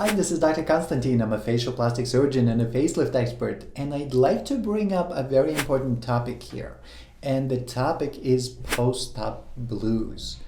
Hi, this is Dr. Konstantin. I'm a facial plastic surgeon and a facelift expert, and I'd like to bring up a very important topic here. And the topic is post-op blues.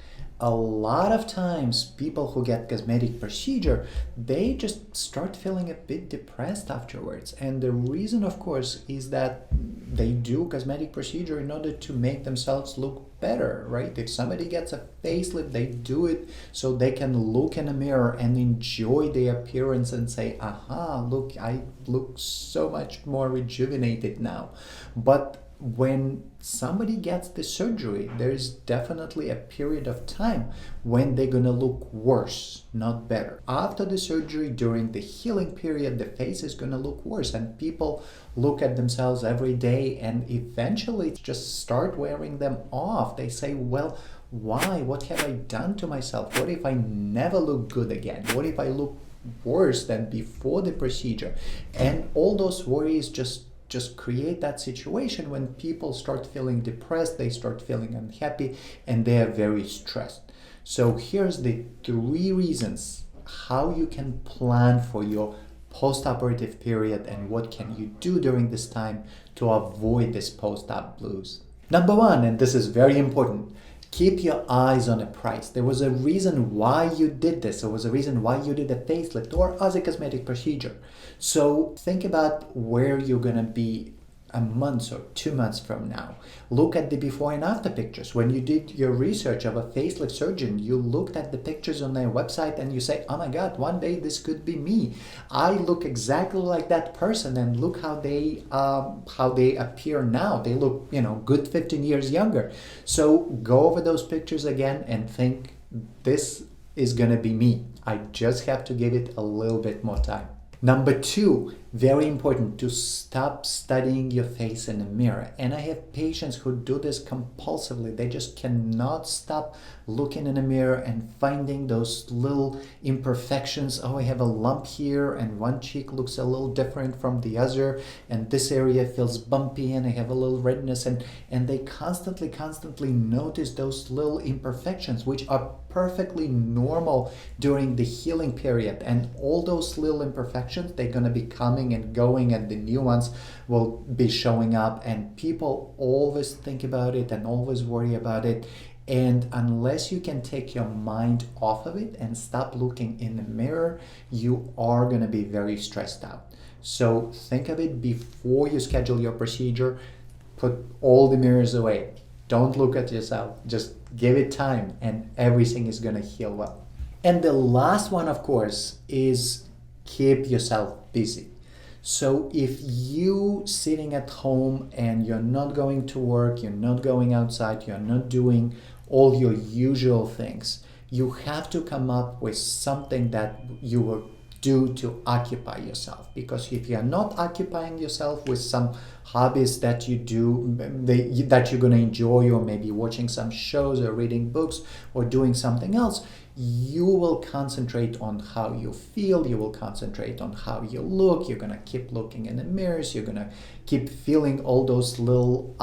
A lot of times people who get cosmetic procedure, they just start feeling a bit depressed afterwards. And the reason, of course, is that they do cosmetic procedure in order to make themselves look better, right? If somebody gets a facelift, they do it so they can look in a mirror and enjoy the appearance and say, aha, look, I look so much more rejuvenated now. But when somebody gets the surgery, there's definitely a period of time when they're gonna look worse, not better. After the surgery, during the healing period, the face is gonna look worse, and people look at themselves every day and eventually just start wearing them off. They say, well, why? What have I done to myself? What if I never look good again? What if I look worse than before the procedure? And all those worries just create that situation when people start feeling depressed, they start feeling unhappy, and they are very stressed. So here's the 3 reasons how you can plan for your post-operative period and what can you do during this time to avoid this post-op blues. Number 1, and this is very important, keep your eyes on a price. There was a reason why you did this. There was a reason why you did a facelift or other cosmetic procedure. So think about where you're gonna be a month or 2 months from now. Look at the before and after pictures. When you did your research of a facelift surgeon, you looked at the pictures on their website and you say, oh my God, one day this could be me. I look exactly like that person, and look how they appear now. They look, good 15 years younger. So go over those pictures again and think, this is gonna be me. I just have to give it a little bit more time. Number 2, very important, to stop studying your face in a mirror. And I have patients who do this compulsively. They just cannot stop looking in a mirror and finding those little imperfections. Oh, I have a lump here, and one cheek looks a little different from the other, and this area feels bumpy, and I have a little redness, and they constantly notice those little imperfections, which are perfectly normal during the healing period. And all those little imperfections, they're going to be coming and going, and the new ones will be showing up, and people always think about it and always worry about it. And unless you can take your mind off of it and stop looking in the mirror, you are going to be very stressed out. So think of it before you schedule your procedure. Put all the mirrors away. Don't look at yourself. Just give it time, and everything is going to heal well. And the last one, of course, is keep yourself busy. So if you sitting at home and you're not going to work, you're not going outside, you're not doing all your usual things, you have to come up with something that you will do to occupy yourself. Because if you're not occupying yourself with some hobbies that you do, that you're going to enjoy, or maybe watching some shows or reading books or doing something else, you will concentrate on how you feel, you will concentrate on how you look, you're going to keep looking in the mirrors, you're going to keep feeling all those little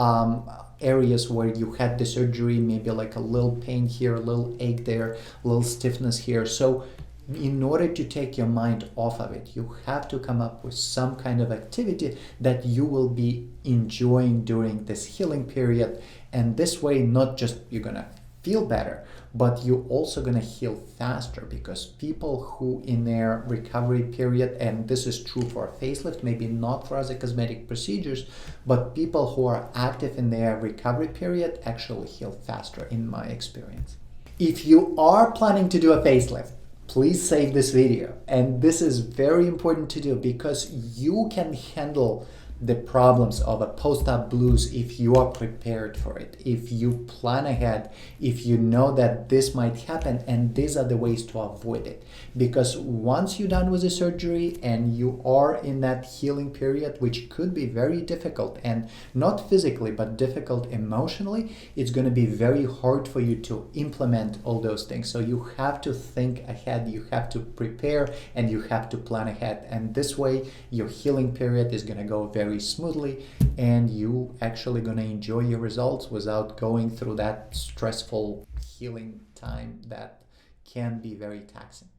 areas where you had the surgery, maybe like a little pain here, a little ache there, a little stiffness here. So in order to take your mind off of it, you have to come up with some kind of activity that you will be enjoying during this healing period. And this way, not just you're going to feel better, but you're also going to heal faster, because people who in their recovery period, and this is true for a facelift, maybe not for other cosmetic procedures, but people who are active in their recovery period actually heal faster, in my experience. If you are planning to do a facelift, please save this video. And this is very important to do, because you can handle the problems of a post-op blues if you are prepared for it, if you plan ahead, if you know that this might happen, and these are the ways to avoid it. Because once you're done with the surgery and you are in that healing period, which could be very difficult, and not physically but difficult emotionally, it's going to be very hard for you to implement all those things. So you have to think ahead, you have to prepare, and you have to plan ahead. And this way your healing period is going to go very smoothly, and you actually going to enjoy your results without going through that stressful healing time that can be very taxing.